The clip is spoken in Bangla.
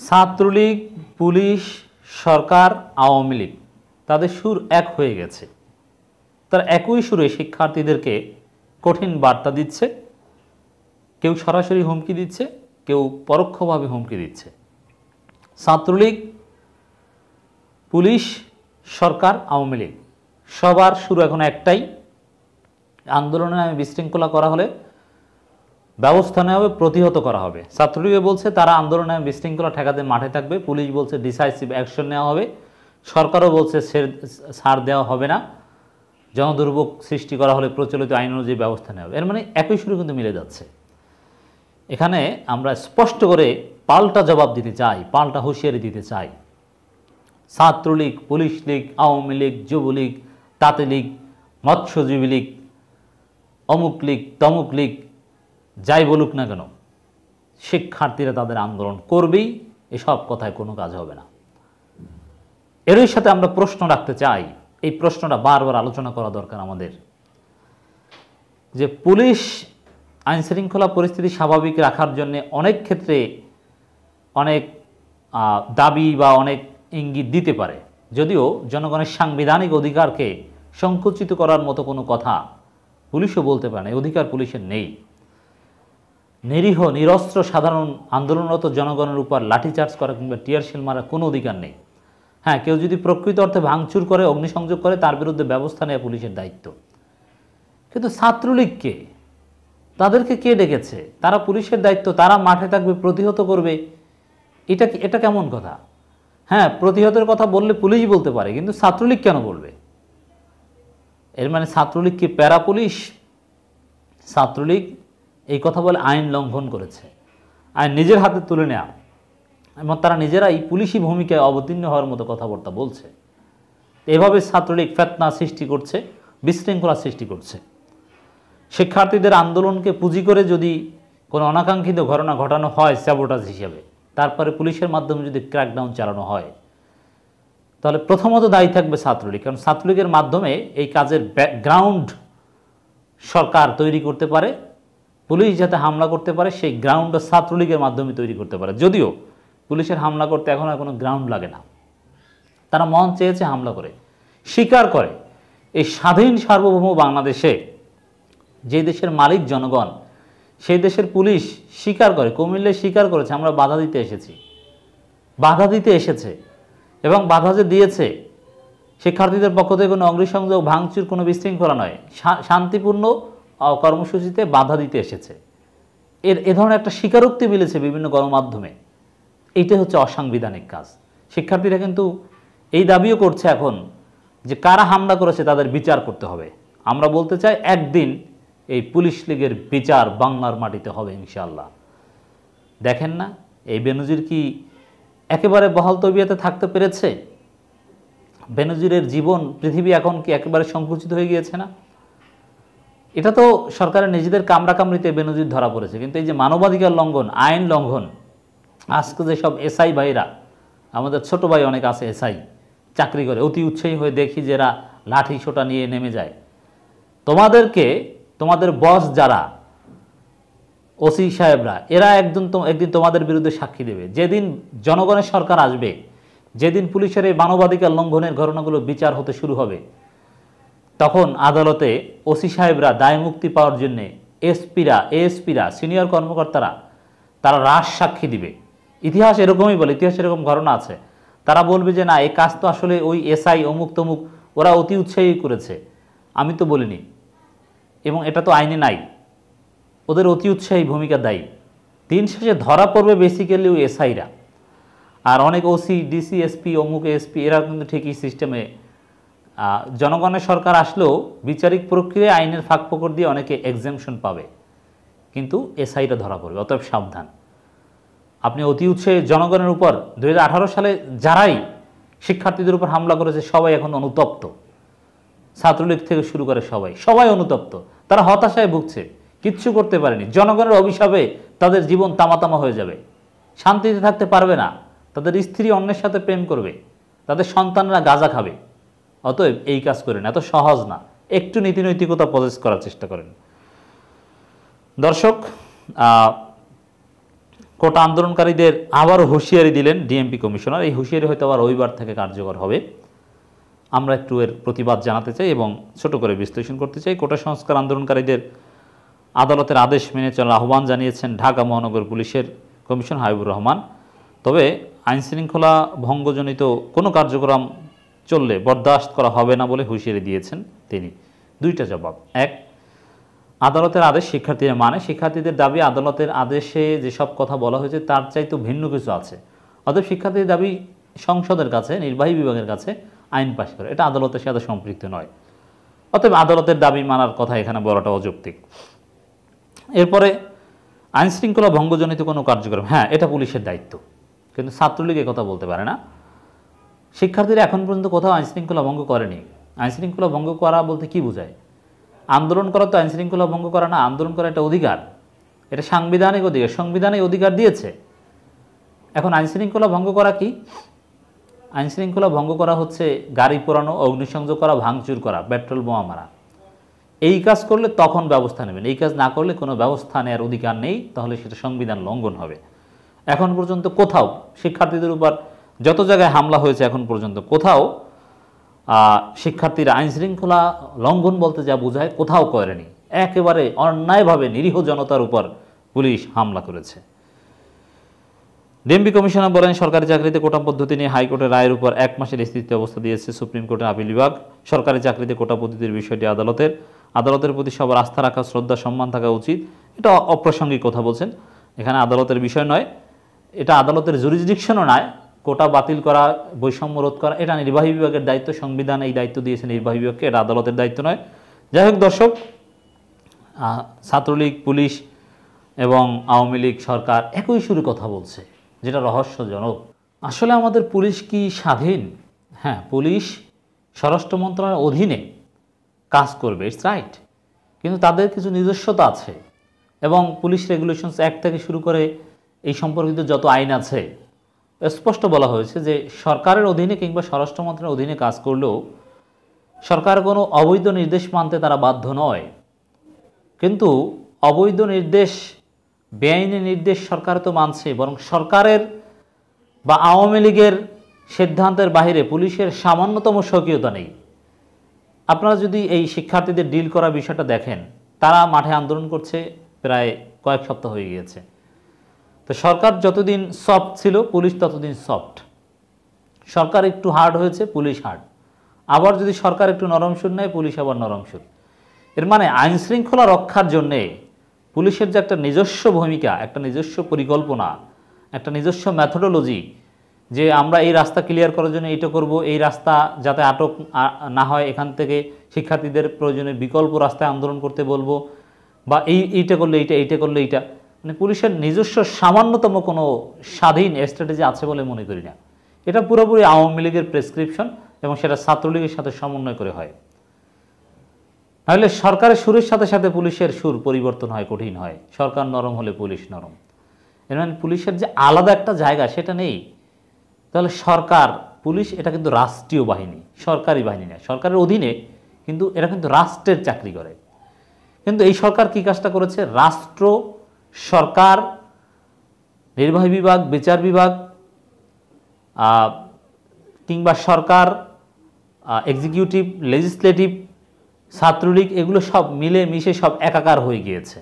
ছাত্রলীগ, পুলিশ, সরকার, আওয়ামী লীগ তাদের সুর এক হয়ে গেছে। তারা একই সুরে শিক্ষার্থীদেরকে কঠিন বার্তা দিচ্ছে। কেউ সরাসরি হুমকি দিচ্ছে, কেউ পরোক্ষভাবে হুমকি দিচ্ছে। ছাত্রলীগ, পুলিশ, সরকার, আওয়ামী লীগ সবার সুর এখন একটাই, আন্দোলনে নামে বিশৃঙ্খলা করা হলে ব্যবস্থা নেওয়া হবে, প্রতিহত করা হবে। ছাত্রলীগে বলছে তারা আন্দোলনে নামে বিশৃঙ্খলা ঠেকাতে মাঠে থাকবে, পুলিশ বলছে ডিসাইসিভ অ্যাকশন নেওয়া হবে, সরকারও বলছে ছাড় দেওয়া হবে না, জনদুর্ভোগ সৃষ্টি করা হলে প্রচলিত আইন অনুযায়ী ব্যবস্থা নেওয়া হবে। এর মানে একই সুরে কিন্তু মিলে যাচ্ছে। এখানে আমরা স্পষ্ট করে পাল্টা জবাব দিতে চাই, পাল্টা হুঁশিয়ারি দিতে চাই। ছাত্রলীগ, পুলিশ লীগ, আওয়ামী লীগ, যুবলীগ, তাঁতি লীগ, মৎস্যজীবী লীগ, অমুক লীগ, তমুক লীগ যাই বলুক না কেন, শিক্ষার্থীরা তাদের আন্দোলন করবেই, এসব কথায় কোনো কাজ হবে না। এরই সাথে আমরা প্রশ্ন রাখতে চাই, এই প্রশ্নটা বারবার আলোচনা করা দরকার আমাদের, যে পুলিশ আইনশৃঙ্খলা পরিস্থিতি স্বাভাবিক রাখার জন্য অনেক ক্ষেত্রে অনেক দাবি বা অনেক ইঙ্গিত দিতে পারে, যদিও জনগণের সাংবিধানিক অধিকারকে সংকুচিত করার মতো কোনো কথা পুলিশও বলতে পারে না, এই অধিকার পুলিশের নেই। নিরীহ নিরস্ত্র সাধারণ আন্দোলনরত জনগণের উপর লাঠিচার্জ করা কিংবা টিয়ারশেল মারার কোনো অধিকার নেই। হ্যাঁ, কেউ যদি প্রকৃত অর্থে ভাঙচুর করে, অগ্নিসংযোগ করে, তার বিরুদ্ধে ব্যবস্থা নেওয়া পুলিশের দায়িত্ব। কিন্তু ছাত্রলীগকে, তাদেরকে কে ডেকেছে? তারা পুলিশের দায়িত্ব, তারা মাঠে থাকবে, প্রতিহত করবে, এটা কেমন কথা? হ্যাঁ, প্রতিহতের কথা বললে পুলিশ বলতে পারে, কিন্তু ছাত্রলীগ কেন বলবে? এর মানে ছাত্রলীগ কি প্যারা পুলিশ? ছাত্রলীগ এই কথা বলে আইন লঙ্ঘন করেছে, আইন নিজের হাতে তুলে নেওয়া, এবং তারা নিজেরা এই পুলিশি ভূমিকায় অবতীর্ণ হওয়ার মতো কথাবার্তা বলছে। এভাবে ছাত্রলীগ ফেতনা সৃষ্টি করছে, বিশৃঙ্খলা সৃষ্টি করছে। শিক্ষার্থীদের আন্দোলনকে পুঁজি করে যদি কোনো অনাকাঙ্ক্ষিত ঘটনা ঘটানো হয় স্যাবোটাজ হিসেবে, তারপরে পুলিশের মাধ্যমে যদি ক্র্যাকডাউন চালানো হয়, তাহলে প্রথমত দায়ী থাকবে ছাত্রলীগ। কারণ ছাত্রলীগের মাধ্যমে এই কাজের ব্যাকগ্রাউন্ড সরকার তৈরি করতে পারে, পুলিশ যাতে হামলা করতে পারে সেই গ্রাউন্ডটা ছাত্রলীগের মাধ্যমে তৈরি করতে পারে। যদিও পুলিশের হামলা করতে এখন আর কোনো গ্রাউন্ড লাগে না, তারা মন চেয়েছে হামলা করে, স্বীকার করে এই স্বাধীন সার্বভৌম বাংলাদেশে যে দেশের মালিক জনগণ, সেই দেশের পুলিশ স্বীকার করে, কুমিল্লায় স্বীকার করেছে আমরা বাধা দিতে এসেছি, বাধা দিতে এসেছে, এবং বাধা যে দিয়েছে শিক্ষার্থীদের পক্ষ থেকে কোনো অগ্নিসংযোগ, ভাঙচুর, কোনো বিশৃঙ্খলা নয়, শান্তিপূর্ণ কর্মসূচিতে বাধা দিতে এসেছে। এ ধরনের একটা স্বীকারোক্তি মিলেছে বিভিন্ন গণমাধ্যমে। এইটা হচ্ছে অসাংবিধানিক কাজ। শিক্ষার্থীরা কিন্তু এই দাবিও করছে এখন যে কারা হামলা করেছে তাদের বিচার করতে হবে। আমরা বলতে চাই একদিন এই পুলিশ লীগের বিচার বাংলার মাটিতে হবে ইনশাআল্লাহ। দেখেন না এই বেনজির কি একেবারে বহাল তবিয়তে থাকতে পেরেছে? বেনজিরের জীবন পৃথিবী এখন কি একেবারে সংকুচিত হয়ে গিয়েছে না? এটা তো সরকারের নিজেদের কামড়াকামড়িতে বেনজির ধরা পড়েছে, কিন্তু এই যে মানবাধিকার লঙ্ঘন, আইন লঙ্ঘন, আজকে যে সব এসআই ভাইরা, আমাদের ছোট ভাই অনেক আছে এসআই চাকরি করে, অতি উৎসাহী হয়ে দেখি যে এরা লাঠি সোটা নিয়ে নেমে যায়। তোমাদের বস যারা ওসি সাহেবরা, এরা একদিন তোমাদের বিরুদ্ধে সাক্ষী দেবে। যেদিন জনগণের সরকার আসবে, যেদিন পুলিশের এই মানবাধিকার লঙ্ঘনের ঘটনাগুলো বিচার হতে শুরু হবে, তখন আদালতে ওসি সাহেবরা দায় মুক্তি পাওয়ার জন্যে এএসপিরা সিনিয়র কর্মকর্তারা তারা রাজ সাক্ষী দিবে। ইতিহাস এরকমই বলে, ইতিহাসে এরকম ঘটনা আছে। তারা বলবে যে না, এই কাজ তো আসলে ওই এসআই অমুক তমুক ওরা অতি উৎসাহী করেছে, আমি তো বলিনি, এবং এটা তো আইনে নাই, ওদের অতি উৎসাহী ভূমিকা দায়ী। দিন শেষে ধরা পড়বে বেসিক্যালি ওই এসআইরা। আর অনেক ওসি, ডিসি, এসপি, অমুক এসপি এরা কিন্তু ঠিকই সিস্টেমে, জনগণের সরকার আসলেও বিচারিক প্রক্রিয়ায় আইনের ফাঁক ফোকর দিয়ে অনেকে এক্সামশন পাবে, কিন্তু এসআইরা ধরা পড়বে। অতএব সাবধান। আপনি অতি উৎসাহী জনগণের উপর 2018 সালে যারাই শিক্ষার্থীদের উপর হামলা করেছে সবাই এখন অনুতপ্ত, ছাত্রলীগ থেকে শুরু করে সবাই অনুতপ্ত। তারা হতাশায় ভুগছে, কিচ্ছু করতে পারেনি। জনগণের অভিশাপে তাদের জীবন তামাতামা হয়ে যাবে, শান্তিতে থাকতে পারবে না, তাদের স্ত্রী অন্যের সাথে প্রেম করবে, তাদের সন্তানরা গাঁজা খাবে। অতএব এই কাজ করেন, এত সহজ না, একটু নীতিনৈতিকতা পজেস করার চেষ্টা করেন। দর্শক, কোটা আন্দোলনকারীদের আবারও হুঁশিয়ারি দিলেন ডিএমপি কমিশনার। এই হুঁশিয়ারি হয়তো আবার রবিবার থেকে কার্যকর হবে। আমরা একটু এর প্রতিবাদ জানাতে চাই এবং ছোট করে বিশ্লেষণ করতে চাই। কোটা সংস্কার আন্দোলনকারীদের আদালতের আদেশ মেনে চলার আহ্বান জানিয়েছেন ঢাকা মহানগর পুলিশের কমিশনার হাবিবুর রহমান। তবে আইনশৃঙ্খলা ভঙ্গজনিত কোনো কার্যক্রম চললে বরদাস্ত করা হবে না বলে হুঁশিয়ারি দিয়েছেন তিনি। দুইটা জবাব। এক, আদালতের আদেশ শিক্ষার্থীরা মানে, শিক্ষার্থীদের দাবি আদালতের আদেশে যেসব কথা বলা হয়েছে তার চাইতে ভিন্ন কিছু আছে। অতএব শিক্ষার্থীদের দাবি সংসদের কাছে, নির্বাহী বিভাগের কাছে আইন পাশ করে, এটা আদালতের সাথে সম্পৃক্ত নয়। অতএব আদালতের দাবি মানার কথা এখানে বলাটা অযৌক্তিক। এরপরে আইনশৃঙ্খলা ভঙ্গজনিত কোনো কার্যক্রম, হ্যাঁ এটা পুলিশের দায়িত্ব, কিন্তু ছাত্রলীগ কথা বলতে পারে না। শিক্ষার্থীরা এখন পর্যন্ত কোথাও আইনশৃঙ্খলা ভঙ্গ করেনি। আইনশৃঙ্খলা ভঙ্গ করা বলতে কি বোঝায়? আন্দোলন করা তো আইনশৃঙ্খলা ভঙ্গ করা না। আন্দোলন করা একটা অধিকার, এটা সাংবিধানিক অধিকার, সংবিধানে অধিকার দিয়েছে। এখন আইনশৃঙ্খলা ভঙ্গ করা কি? আইনশৃঙ্খলা ভঙ্গ করা হচ্ছে গাড়ি পোড়ানো, অগ্নিসংযোগ করা, ভাঙচুর করা, পেট্রোল বোমা মারা। এই কাজ করলে তখন ব্যবস্থা নেবেন, এই কাজ না করলে কোনো ব্যবস্থা নেওয়ার অধিকার নেই, তাহলে সেটা সংবিধান লঙ্ঘন হবে। এখন পর্যন্ত কোথাও শিক্ষার্থীদের উপর যত জায়গায় হামলা হয়েছে এখন পর্যন্ত কোথাও শিক্ষার্থীরা আইনশৃঙ্খলা লঙ্ঘন বলতে যা বোঝায় কোথাও করেনি। একেবারে অন্যায়ভাবে নিরীহ জনতার উপর পুলিশ হামলা করেছে। ডিএমপি কমিশনার বলেন, সরকারি চাকরিতে কোটা পদ্ধতি নিয়ে হাইকোর্টের রায়ের উপর 1 মাসের স্থিতি অবস্থা দিয়েছে সুপ্রিম কোর্টের আপিল বিভাগ। সরকারি চাকরিতে কোটা পদ্ধতির বিষয়টি আদালতের প্রতি সবার আস্থা রাখা, শ্রদ্ধা, সম্মান থাকা উচিত। এটা অপ্রাসঙ্গিক কথা বলছেন, এখানে আদালতের বিষয় নয়, এটা আদালতের জুরিসডিকশনও নয়। কোটা বাতিল করা, বৈষম্য রোধ করা এটা নির্বাহী বিভাগের দায়িত্ব, সংবিধান এই দায়িত্ব দিয়েছে নির্বাহী বিভাগকে, এটা আদালতের দায়িত্ব নয়। যাই হোক দর্শক, ছাত্রলীগ, পুলিশ এবং আওয়ামী লীগ সরকার একই সুরে কথা বলছে, যেটা রহস্যজনক। আসলে আমাদের পুলিশ কি স্বাধীন? হ্যাঁ, পুলিশ স্বরাষ্ট্র মন্ত্রণালয়ের অধীনে কাজ করবে, ইটস রাইট, কিন্তু তাদের কিছু নিজস্বতা আছে এবং পুলিশ রেগুলেশনস অ্যাক্ট থেকে শুরু করে এই সম্পর্কিত যত আইন আছে স্পষ্ট বলা হয়েছে যে সরকারের অধীনে কিংবা স্বরাষ্ট্র মন্ত্রণালয়ের অধীনে কাজ করলেও সরকার কোনো অবৈধ নির্দেশ মানতে তারা বাধ্য নয়। কিন্তু অবৈধ নির্দেশ, বেআইনি নির্দেশ সরকার তো মানছে, বরং সরকারের বা আওয়ামী লীগের সিদ্ধান্তের বাইরে পুলিশের সামান্যতম স্বকীয়তা নেই। আপনারা যদি এই শিক্ষার্থীদের ডিল করা বিষয়টা দেখেন, তারা মাঠে আন্দোলন করছে প্রায় কয়েক সপ্তাহ হয়ে গিয়েছে। তো সরকার যতদিন সফট ছিল পুলিশ ততদিন সফট। সরকার একটু হার্ড হয়েছে, পুলিশ হার্ড। আবার যদি সরকার একটু নরম সুর নেয়, পুলিশ আবার নরম সুর। এর মানে আইনশৃঙ্খলা রক্ষার জন্যে পুলিশের যে একটা নিজস্ব ভূমিকা, একটা নিজস্ব পরিকল্পনা, একটা নিজস্ব ম্যাথোডোলজি, যে আমরা এই রাস্তা ক্লিয়ার করার জন্য এইটা করব, এই রাস্তা যাতে আটক না হয়, এখান থেকে শিক্ষার্থীদের প্রয়োজনে বিকল্প রাস্তায় আন্দোলন করতে বলবো, বা এইটা করলে এইটা করলে এইটা, মানে পুলিশের নিজস্ব সামান্যতম কোনো স্বাধীন স্ট্র্যাটেজি আছে বলে মনে করি না। এটা পুরোপুরি আওয়ামী লীগের প্রেসক্রিপশন এবং সেটা ছাত্রলীগের সাথে সমন্বয় করে হয়। তাহলে সরকারের সুরের সাথে সাথে পুলিশের সুর পরিবর্তন হয়, কঠিন হয়। সরকার নরম হলে পুলিশ নরম। এর মানে পুলিশের যে আলাদা একটা জায়গা সেটা নেই। তাহলে সরকার, পুলিশ এটা কিন্তু রাষ্ট্রীয় বাহিনী, সরকারি বাহিনী না, সরকারের অধীনে, কিন্তু এরা কিন্তু রাষ্ট্রের চাকরি করে। কিন্তু এই সরকার কি কাজটা করেছে? রাষ্ট্র, সরকার, নির্বাহী বিভাগ, বিচার বিভাগ কিংবা সরকার, এক্সিকিউটিভ, লেজিসলেটিভ, ছাত্রলীগ, এগুলো সব মিলে মিশে সব একাকার হয়ে গিয়েছে।